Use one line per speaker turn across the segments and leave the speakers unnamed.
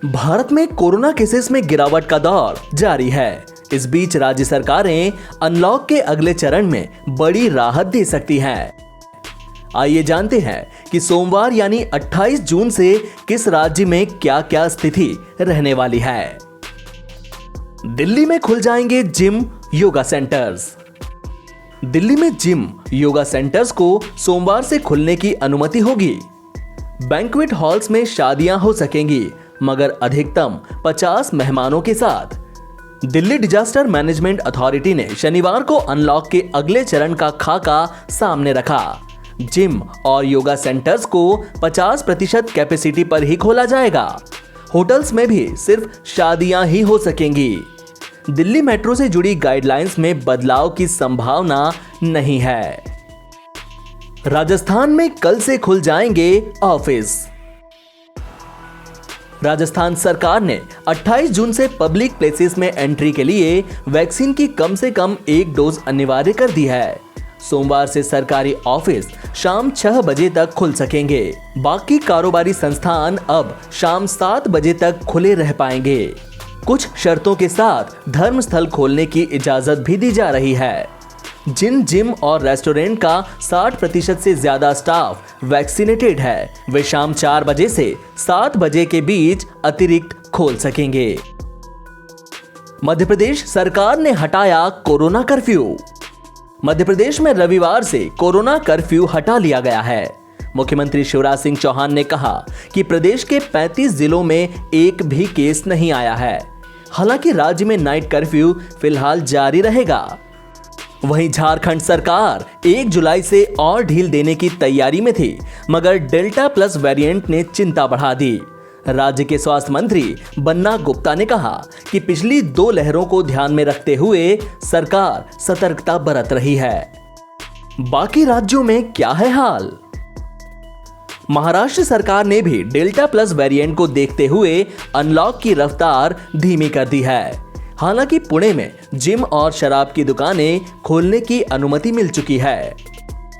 भारत में corona cases में गिरावट का दौर जारी है। इस बीच राज्य सरकारें अनलॉक के अगले चरण में बड़ी राहत दे सकती हैं। आइए जानते हैं कि सोमवार यानी 28 जून से किस राज्य में क्या क्या स्थिति रहने वाली है। दिल्ली में खुल जाएंगे जिम, योगा सेंटर्स। दिल्ली में जिम, योगा सेंटर्स को सोमवार से खुलने की अनुमति होगी। बैंक्वेट हॉल्स में शादियां हो सकेंगी, मगर अधिकतम 50 मेहमानों के साथ। दिल्ली डिजास्टर मैनेजमेंट अथॉरिटी ने शनिवार को अनलॉक के अगले चरण का खाका सामने रखा। जिम और योगा सेंटर्स को 50% कैपेसिटी पर ही खोला जाएगा। होटल्स में भी सिर्फ शादियां ही हो सकेंगी। दिल्ली मेट्रो से जुड़ी गाइडलाइंस में बदलाव की संभावना नहीं है। राजस्थान में कल से खुल जाएंगे ऑफिस। राजस्थान सरकार ने 28 जून से पब्लिक प्लेसेस में एंट्री के लिए वैक्सीन की कम से कम 1 डोज अनिवार्य कर दी है। सोमवार से सरकारी ऑफिस शाम 6 बजे तक खुल सकेंगे। बाकी कारोबारी संस्थान अब शाम 7 बजे तक खुले रह पाएंगे। कुछ शर्तों के साथ धर्मस्थल खोलने की इजाजत भी दी जा रही है। जिन जिम और रेस्टोरेंट का 60% से ज्यादा स्टाफ वैक्सीनेटेड है, वे शाम 4 बजे से 7 बजे के बीच अतिरिक्त खोल सकेंगे। मध्य प्रदेश सरकार ने हटाया कोरोना कर्फ्यू। मध्य प्रदेश में रविवार से कोरोना कर्फ्यू हटा लिया गया है। मुख्यमंत्री शिवराज सिंह चौहान ने कहा कि प्रदेश के 35 जिलों में एक भी केस नहीं आया है। हालांकि राज्य में नाइट कर्फ्यू फिलहाल जारी रहेगा। वहीं झारखंड सरकार 1 जुलाई से और ढील देने की तैयारी में थी, मगर डेल्टा प्लस वेरिएंट ने चिंता बढ़ा दी। राज्य के स्वास्थ्य मंत्री बन्ना गुप्ता ने कहा कि पिछली 2 लहरों को ध्यान में रखते हुए सरकार सतर्कता बरत रही है। बाकी राज्यों में क्या है हाल? महाराष्ट्र सरकार ने भी डेल्टा प्लस वेरिएंट को देखते हुए अनलॉक की रफ्तार धीमी कर दी है। हालांकि पुणे में जिम और शराब की दुकानें खोलने की अनुमति मिल चुकी है।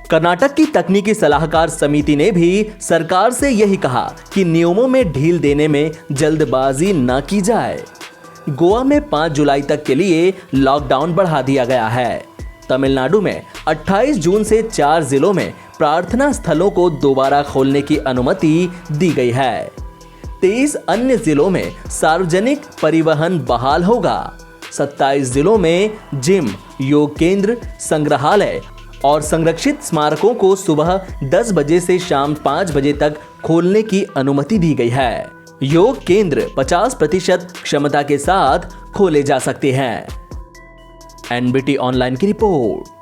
कर्नाटक की तकनीकी सलाहकार समिति ने भी सरकार से यही कहा कि नियमों में ढील देने में जल्दबाजी न की जाए। गोवा में 5 जुलाई तक के लिए लॉकडाउन बढ़ा दिया गया है। तमिलनाडु में 28 जून से 4 जिलों में प्रार्थना स्थलों को दोबारा खोलने की अनुमति दी गई है। 23 अन्य जिलों में सार्वजनिक परिवहन बहाल होगा। 27 जिलों में जिम, योग केंद्र, संग्रहालय और संरक्षित स्मारकों को सुबह 10 बजे से शाम 5 बजे तक खोलने की अनुमति दी गई है। योग केंद्र 50% क्षमता के साथ खोले जा सकते हैं। एनबीटी ऑनलाइन की रिपोर्ट।